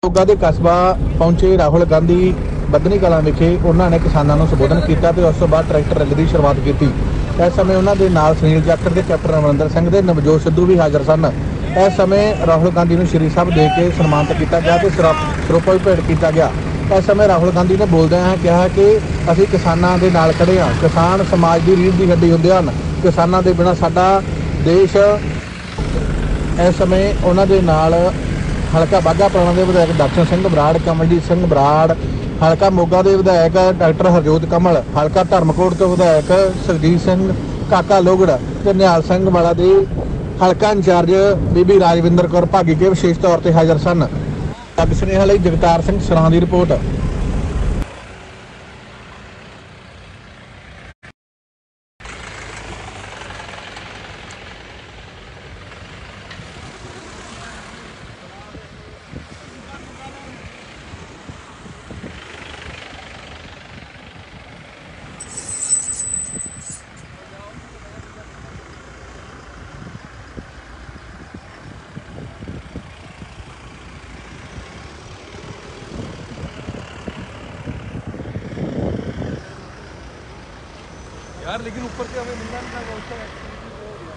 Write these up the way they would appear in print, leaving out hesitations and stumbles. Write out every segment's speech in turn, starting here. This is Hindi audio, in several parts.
ਮੋਗਾ ਦੇ ਕਸਬਾ ਪਹੁੰचे ਰਾਹੁਲ ਗਾਂਧੀ ਬੱਧਨੀ ਕਲਾਂ ਵਿਖੇ ਉਹਨਾਂ ਨੇ ਕਿਸਾਨਾਂ ਨੂੰ ਸੰਬੋਧਨ ਕੀਤਾ ਤੇ ਉਸ ਤੋਂ ਬਾਅਦ ਟਰੈਕਟਰ ਰੈਲੀ ਦੀ ਸ਼ੁਰੂਆਤ ਕੀਤੀ। ਇਸ ਸਮੇਂ ਉਹਨਾਂ ਦੇ ਨਾਲ ਸੁਨੀਲ ਜਾਖੜ ਦੇ ਕੈਪਟਨ ਅਮਰਿੰਦਰ ਸਿੰਘ ਦੇ ਨਵਜੋਤ ਸਿੱਧੂ ਵੀ ਹਾਜ਼ਰ ਸਨ। ਇਸ ਸਮੇਂ ਰਾਹੁਲ ਗਾਂਧੀ ਨੂੰ ਸ਼੍ਰੀ ਸਾਹਿਬ ਦੇ ਕੇ ਸਨਮਾਨਿਤ ਕੀਤਾ ਗਿਆ ਤੇ ਸਰੋਪਾ ਵੀ ਭੇਟ ਕੀਤਾ ਗਿਆ। ਇਸ ਸਮੇਂ ਰਾਹੁਲ ਗਾਂਧੀ ਨੇ ਬੋਲਦਿਆਂ ਕਿਹਾ ਕਿ ਅਸੀਂ ਕਿਸਾਨਾਂ ਦੇ ਨਾਲ ਖੜੇ ਹਾਂ, ਕਿਸਾਨ ਸਮਾਜ ਦੀ ਰੀੜ੍ਹ ਦੀ ਹੱਡੀ ਹੁੰਦੇ ਹਨ, ਕਿਸਾਨਾਂ ਦੇ ਬਿਨਾਂ ਸਾਡਾ ਦੇਸ਼। ਇਸ ਸਮੇਂ ਉਹਨਾਂ ਦੇ ਨਾਲ ਹਲਕਾ ਬਾਘਾ ਪੁਰਾਣਾ ਦੇ ਵਿਧਾਇਕ ਦਰਸ਼ਨ ਸਿੰਘ ਬਰਾੜ, ਕਮਲਜੀਤ ਸਿੰਘ ਬਰਾੜ, ਹਲਕਾ ਮੋਗਾ ਦੇ ਵਿਧਾਇਕ ਡਾਕਟਰ ਹਰਜੋਤ ਕਮਲ, ਹਲਕਾ ਧਰਮਕੋਟ ਤੋਂ ਵਿਧਾਇਕ ਸੁਖਜੀਤ ਸਿੰਘ ਕਾਕਾ ਲੋਗੜ ਤੇ ਨਿਹਾਲ ਸਿੰਘ ਵਾਲਾ ਦੇ ਹਲਕਾ ਇੰਚਾਰਜ ਬੀਬੀ ਰਾਜਵਿੰਦਰ ਕੌਰ ਭਾਗੀ ਕੇ ਵਿਸ਼ੇਸ਼ ਤੌਰ ਤੇ ਹਾਜ਼ਰ ਸਨ। ਪੱਗ ਸੁਨੇਹਾ ਲਈ ਜਗਤਾਰ ਸਿੰਘ ਸਰਾਂ ਦੀ ਰਿਪੋਰਟ। यार लेकिन ऊपर से हमें मिलना नहीं था उसका हो गया।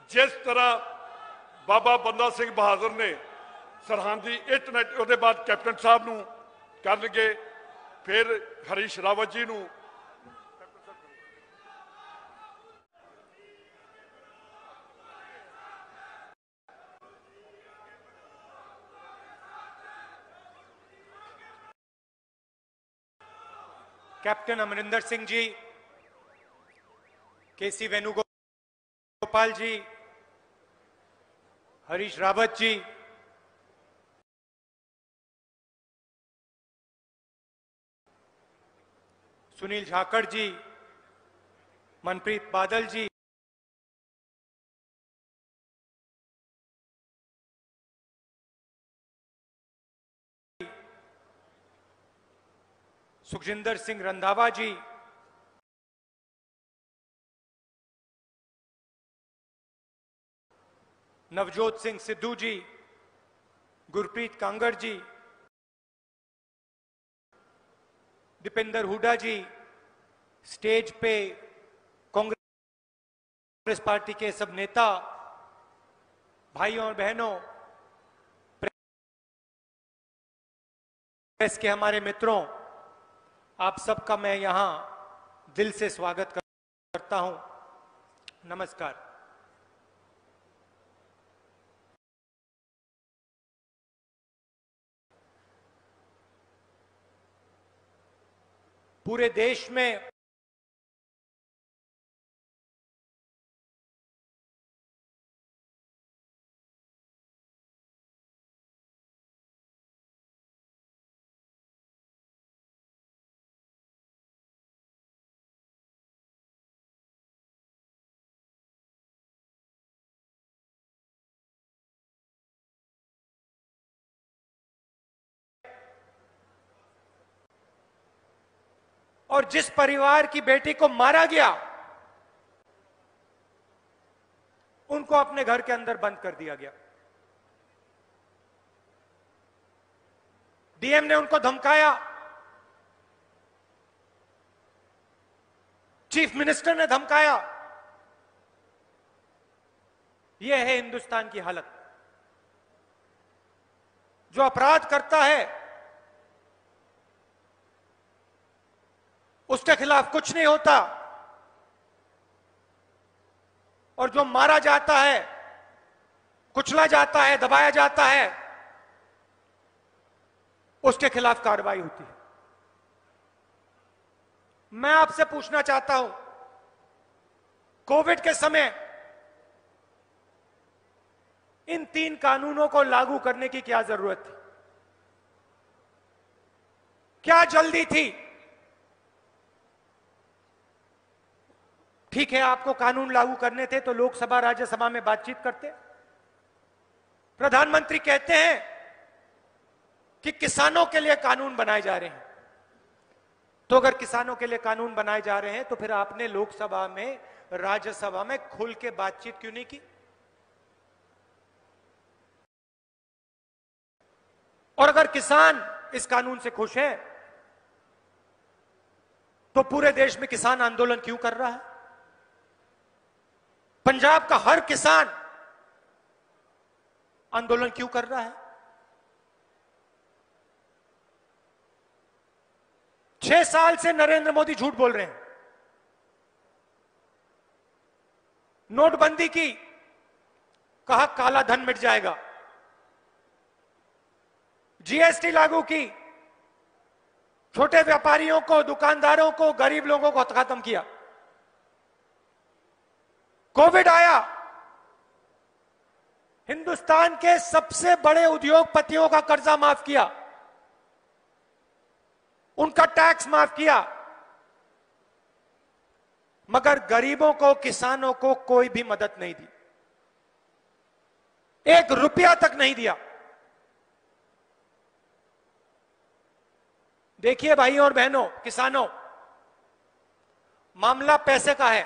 जिस तरह बाबा बंदा सिंह बहादुर ने सरहद की इट नट उसके बाद कैप्टन साहब नूं करनगे, फिर हरीश रावत जी नूं कैप्टन अमरिंदर सिंह जी, केसी वेणुगोपाल जी, हरीश रावत जी, सुनील जाखड़ जी, मनप्रीत बादल जी, सुखजिंदर सिंह रंधावा जी, नवजोत सिंह सिद्धू जी, गुरप्रीत कांगड़ जी, दीपेंद्र हुड्डा जी, स्टेज पे कांग्रेस पार्टी के सब नेता, भाइयों और बहनों, प्रेस के हमारे मित्रों, आप सबका मैं यहां दिल से स्वागत करता हूं। नमस्कार। पूरे देश में और जिस परिवार की बेटी को मारा गया उनको अपने घर के अंदर बंद कर दिया गया। डीएम ने उनको धमकाया, चीफ मिनिस्टर ने धमकाया। यह है हिंदुस्तान की हालत। जो अपराध करता है उसके खिलाफ कुछ नहीं होता, और जो मारा जाता है, कुचला जाता है, दबाया जाता है, उसके खिलाफ कार्रवाई होती है। मैं आपसे पूछना चाहता हूं, कोविड के समय इन 3 कानूनों को लागू करने की क्या जरूरत थी? क्या जल्दी थी? ठीक है, आपको कानून लागू करने थे तो लोकसभा राज्यसभा में बातचीत करते। प्रधानमंत्री कहते हैं कि किसानों के लिए कानून बनाए जा रहे हैं। तो अगर किसानों के लिए कानून बनाए जा रहे हैं तो फिर आपने लोकसभा में, राज्यसभा में खुल के बातचीत क्यों नहीं की? और अगर किसान इस कानून से खुश है तो पूरे देश में किसान आंदोलन क्यों कर रहा है? पंजाब का हर किसान आंदोलन क्यों कर रहा है? 6 साल से नरेंद्र मोदी झूठ बोल रहे हैं। नोटबंदी की, कहा काला धन मिट जाएगा। जीएसटी लागू की, छोटे व्यापारियों को, दुकानदारों को, गरीब लोगों को खत्म किया। कोविड आया, हिंदुस्तान के सबसे बड़े उद्योगपतियों का कर्जा माफ किया, उनका टैक्स माफ किया, मगर गरीबों को, किसानों को कोई भी मदद नहीं दी। 1 रुपया तक नहीं दिया। देखिए भाइयों और बहनों, किसानों, मामला पैसे का है।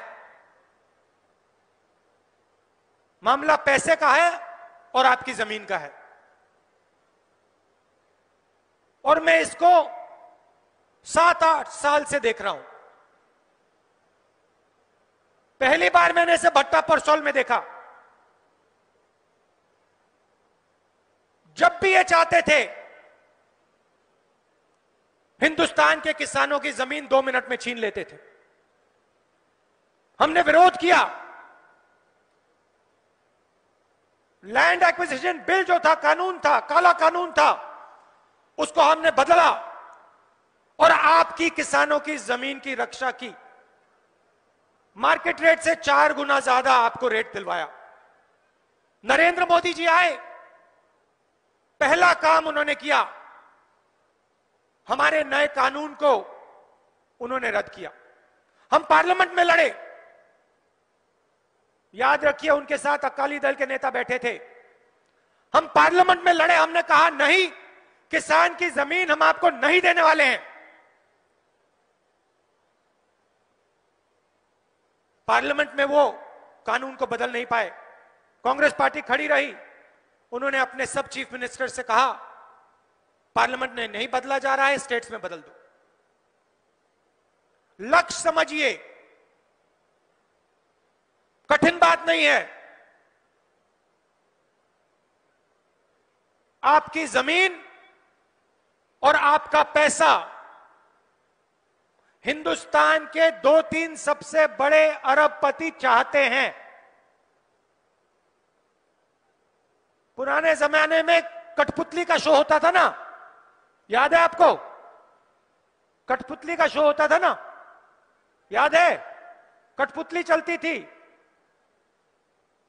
मामला पैसे का है और आपकी जमीन का है। और मैं इसको 7-8 साल से देख रहा हूं। पहली बार मैंने इसे भट्टा परसौल में देखा। जब भी ये चाहते थे हिंदुस्तान के किसानों की जमीन 2 मिनट में छीन लेते थे। हमने विरोध किया। लैंड एक्विजिशन बिल जो था, कानून था, काला कानून था, उसको हमने बदला और आपकी किसानों की जमीन की रक्षा की। मार्केट रेट से 4 गुना ज्यादा आपको रेट दिलवाया। नरेंद्र मोदी जी आए, पहला काम उन्होंने किया, हमारे नए कानून को उन्होंने रद्द किया। हम पार्लियामेंट में लड़े। याद रखिए, उनके साथ अकाली दल के नेता बैठे थे। हम पार्लियामेंट में लड़े। हमने कहा नहीं, किसान की जमीन हम आपको नहीं देने वाले हैं। पार्लियामेंट में वो कानून को बदल नहीं पाए। कांग्रेस पार्टी खड़ी रही। उन्होंने अपने सब चीफ मिनिस्टर से कहा, पार्लियामेंट में नहीं बदला जा रहा है, स्टेट्स में बदल दो। लक्ष्य समझिए, कठिन बात नहीं है। आपकी जमीन और आपका पैसा हिंदुस्तान के 2-3 सबसे बड़े अरबपति चाहते हैं। पुराने जमाने में कठपुतली का शो होता था ना, याद है आपको? कठपुतली का शो होता था ना, याद है? कठपुतली चलती थी।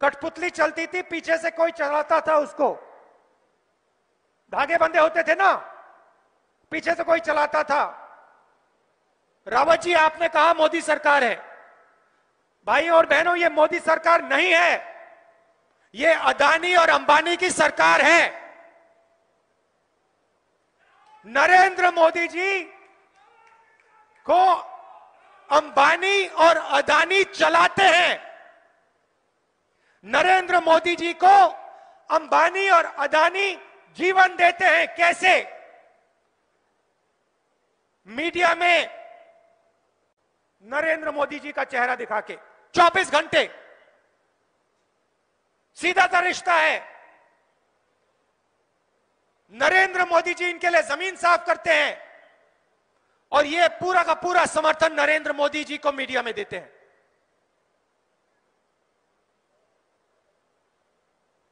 कठपुतली चलती थी, पीछे से कोई चलाता था उसको। धागे बंधे होते थे ना, पीछे से कोई चलाता था। रावत जी, आपने कहा मोदी सरकार है। भाई और बहनों, ये मोदी सरकार नहीं है, ये अदानी और अंबानी की सरकार है। नरेंद्र मोदी जी को अंबानी और अदानी चलाते हैं। नरेंद्र मोदी जी को अंबानी और अदानी जीवन देते हैं। कैसे? मीडिया में नरेंद्र मोदी जी का चेहरा दिखा के 24 घंटे, सीधा सा रिश्ता है। नरेंद्र मोदी जी इनके लिए जमीन साफ करते हैं और ये पूरा का पूरा समर्थन नरेंद्र मोदी जी को मीडिया में देते हैं।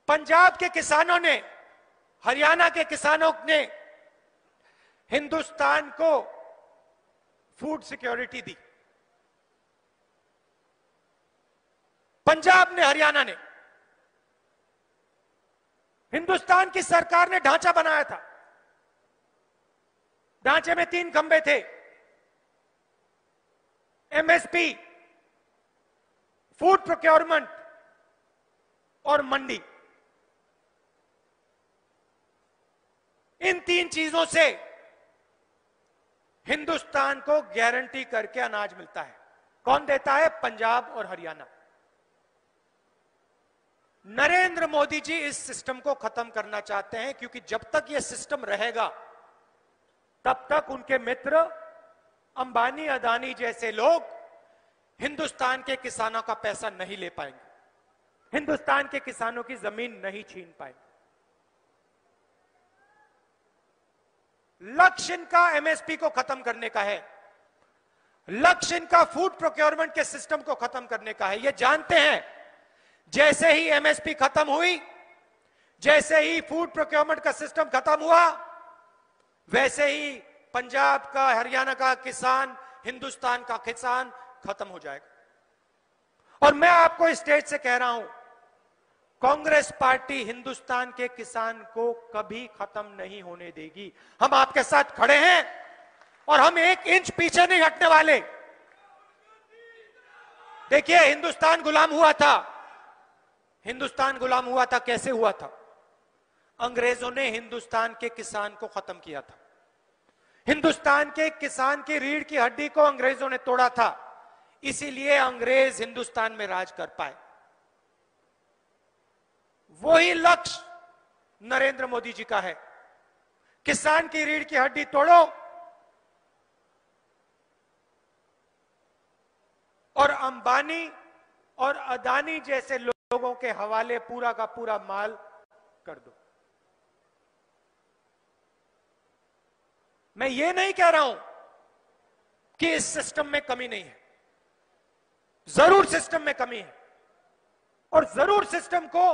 पंजाब के किसानों ने, हरियाणा के किसानों ने हिंदुस्तान को फूड सिक्योरिटी दी। पंजाब ने, हरियाणा ने, हिंदुस्तान की सरकार ने ढांचा बनाया था। ढांचे में 3 खंबे थे, एमएसपी, फूड प्रोक्योरमेंट और मंडी। इन 3 चीजों से हिंदुस्तान को गारंटी करके अनाज मिलता है। कौन देता है? पंजाब और हरियाणा। नरेंद्र मोदी जी इस सिस्टम को खत्म करना चाहते हैं, क्योंकि जब तक यह सिस्टम रहेगा तब तक उनके मित्र अंबानी अदानी जैसे लोग हिंदुस्तान के किसानों का पैसा नहीं ले पाएंगे, हिंदुस्तान के किसानों की जमीन नहीं छीन पाएंगे। लक्ष्य इनका एमएसपी को खत्म करने का है, लक्ष्य इनका फूड प्रोक्योरमेंट के सिस्टम को खत्म करने का है। ये जानते हैं जैसे ही एमएसपी खत्म हुई, जैसे ही फूड प्रोक्योरमेंट का सिस्टम खत्म हुआ, वैसे ही पंजाब का, हरियाणा का किसान, हिंदुस्तान का किसान खत्म हो जाएगा। और मैं आपको इस स्टेज से कह रहा हूं, कांग्रेस पार्टी हिंदुस्तान के किसान को कभी खत्म नहीं होने देगी। हम आपके साथ खड़े हैं और हम 1 इंच पीछे नहीं हटने वाले। देखिए, हिंदुस्तान गुलाम हुआ था। हिंदुस्तान गुलाम हुआ था, कैसे हुआ था? अंग्रेजों ने हिंदुस्तान के किसान को खत्म किया था। हिंदुस्तान के किसान की रीढ़ की हड्डी को अंग्रेजों ने तोड़ा था, इसीलिए अंग्रेज हिंदुस्तान में राज कर पाए। वही लक्ष्य नरेंद्र मोदी जी का है। किसान की रीढ़ की हड्डी तोड़ो और अंबानी और अदानी जैसे लोगों के हवाले पूरा का पूरा माल कर दो। मैं ये नहीं कह रहा हूं कि इस सिस्टम में कमी नहीं है, जरूर सिस्टम में कमी है और जरूर सिस्टम को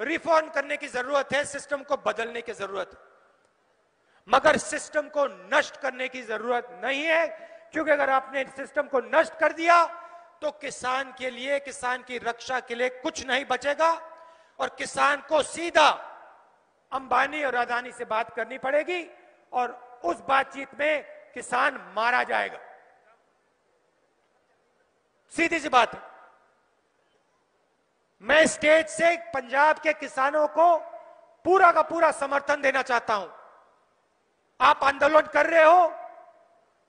रिफॉर्म करने की जरूरत है, सिस्टम को बदलने की जरूरत है, मगर सिस्टम को नष्ट करने की जरूरत नहीं है। क्योंकि अगर आपने सिस्टम को नष्ट कर दिया तो किसान के लिए, किसान की रक्षा के लिए कुछ नहीं बचेगा और किसान को सीधा अंबानी और अदानी से बात करनी पड़ेगी और उस बातचीत में किसान मारा जाएगा। सीधी सी बात है। मैं स्टेज से पंजाब के किसानों को पूरा का पूरा समर्थन देना चाहता हूं। आप आंदोलन कर रहे हो,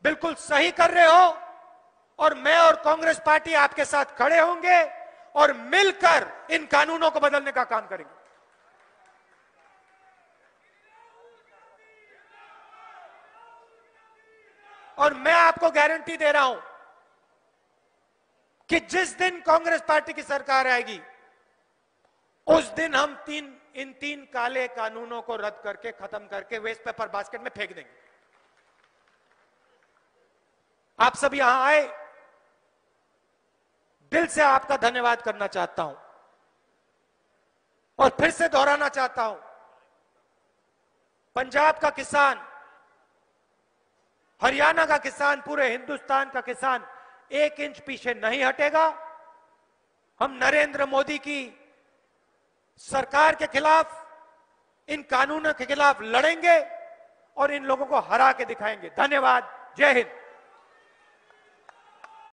बिल्कुल सही कर रहे हो और मैं और कांग्रेस पार्टी आपके साथ खड़े होंगे और मिलकर इन कानूनों को बदलने का काम करेंगे। और मैं आपको गारंटी दे रहा हूं कि जिस दिन कांग्रेस पार्टी की सरकार आएगी उस दिन हम इन 3 काले कानूनों को रद्द करके, खत्म करके वेस्ट पेपर बास्केट में फेंक देंगे। आप सब यहां आए, दिल से आपका धन्यवाद करना चाहता हूं और फिर से दोहराना चाहता हूं, पंजाब का किसान, हरियाणा का किसान, पूरे हिंदुस्तान का किसान 1 इंच पीछे नहीं हटेगा। हम नरेंद्र मोदी की सरकार के खिलाफ, इन कानूनों के खिलाफ लड़ेंगे और इन लोगों को हरा के दिखाएंगे। धन्यवाद। जय हिंद।